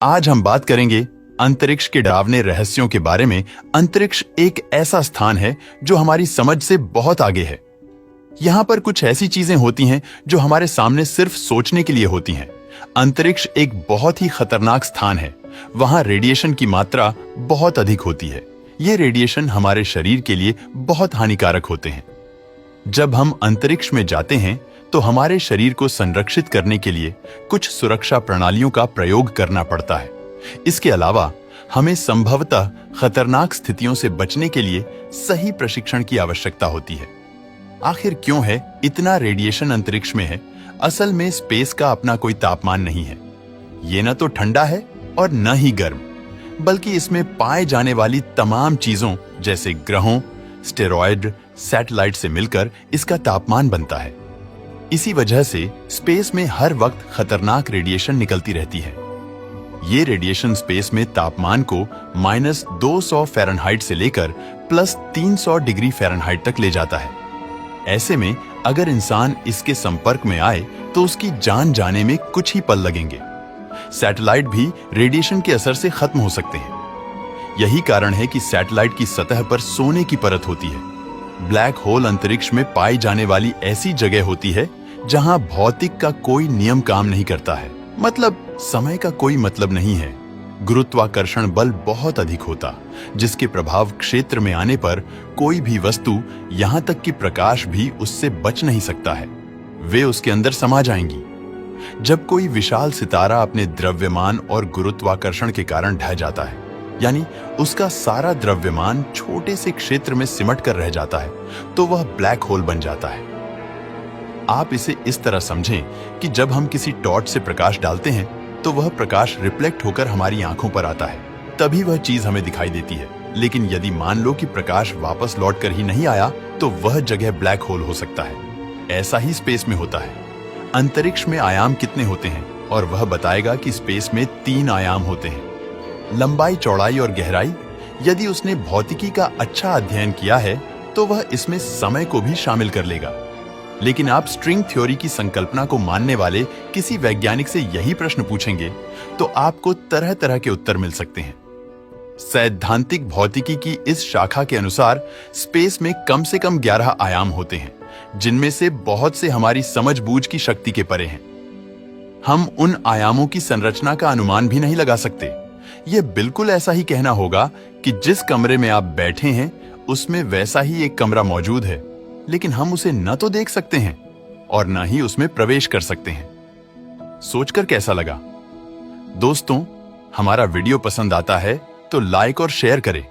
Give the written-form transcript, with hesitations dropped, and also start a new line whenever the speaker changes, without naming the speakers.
आज हम बात करेंगे अंतरिक्ष के डरावने रहस्यों के बारे में। अंतरिक्ष एक ऐसा स्थान है जो हमारी समझ से बहुत आगे है। यहाँ पर कुछ ऐसी चीजें होती हैं जो हमारे सामने सिर्फ सोचने के लिए होती हैं। अंतरिक्ष एक बहुत ही खतरनाक स्थान है। वहाँ रेडिएशन की मात्रा बहुत अधिक होती है। ये रेडिएशन हमारे शरीर के लिए बहुत हानिकारक होते हैं। जब हम अंतरिक्ष में जाते हैं तो हमारे शरीर को संरक्षित करने के लिए कुछ सुरक्षा प्रणालियों का प्रयोग करना पड़ता है। इसके अलावा हमें संभवतः खतरनाक स्थितियों से बचने के लिए सही प्रशिक्षण की आवश्यकता होती है। आखिर क्यों है इतना रेडिएशन अंतरिक्ष में है? असल में स्पेस का अपना कोई तापमान नहीं है। ये न तो ठंडा है और न ही गर्म, बल्कि इसमें पाए जाने वाली तमाम चीजों जैसे ग्रहों, स्टेरॉयड, सैटेलाइट से मिलकर इसका तापमान बनता है। इसी वजह से स्पेस में हर वक्त खतरनाक रेडिएशन निकलती रहती है। ये रेडिएशन स्पेस में तापमान को -200 फ़ारेनहाइट से लेकर +300 डिग्री फ़ारेनहाइट तक ले जाता है। ऐसे में अगर इंसान इसके संपर्क में आए तो उसकी जान जाने में कुछ ही पल लगेंगे। सैटेलाइट भी रेडिएशन के असर से खत्म हो सकते हैं। यही कारण है कि सैटेलाइट की सतह पर सोने की परत होती है। ब्लैक होल अंतरिक्ष में पाई जाने वाली ऐसी जगह होती है जहां भौतिक का कोई नियम काम नहीं करता है। मतलब समय का कोई मतलब नहीं है। गुरुत्वाकर्षण बल बहुत अधिक होता, जिसके प्रभाव क्षेत्र में आने पर कोई भी वस्तु, यहां तक कि प्रकाश भी उससे बच नहीं सकता है। वे उसके अंदर समा जाएंगी। जब कोई विशाल सितारा अपने द्रव्यमान और गुरुत्वाकर्षण के कारण ढह जाता है, यानी उसका सारा द्रव्यमान छोटे से क्षेत्र में सिमट कर रह जाता है, तो वह ब्लैक होल बन जाता है। आप इसे इस तरह समझें कि जब हम किसी टॉर्च से प्रकाश डालते हैं तो वह प्रकाश रिफ्लेक्ट होकर हमारी आंखों पर आता है, तभी वह चीज हमें दिखाई देती है। लेकिन यदि मान लो कि प्रकाश वापस लौट कर ही नहीं आया तो वह जगह ब्लैक होल हो सकता है। ऐसा ही स्पेस में होता है। अंतरिक्ष में आयाम कितने होते हैं? और वह बताएगा कि स्पेस में 3 आयाम होते हैं: लंबाई, चौड़ाई और गहराई। यदि उसने भौतिकी का अच्छा अध्ययन किया है तो वह इसमें समय को भी शामिल कर लेगा। लेकिन आप स्ट्रिंग थ्योरी की संकल्पना को मानने वाले किसी वैज्ञानिक से यही प्रश्न पूछेंगे तो आपको तरह तरह के उत्तर मिल सकते हैं। सैद्धांतिक भौतिकी की इस शाखा के अनुसार स्पेस में कम से कम 11 आयाम होते हैं, जिनमें से बहुत से हमारी समझ-बूझ की शक्ति के परे हैं। हम उन आयामों की संरचना का अनुमान भी नहीं लगा सकते। यह बिल्कुल ऐसा ही कहना होगा कि जिस कमरे में आप बैठे हैं उसमें वैसा ही एक कमरा मौजूद है, लेकिन हम उसे न तो देख सकते हैं और न ही उसमें प्रवेश कर सकते हैं। सोचकर कैसा लगा? दोस्तों, हमारा वीडियो पसंद आता है तो लाइक और शेयर करें।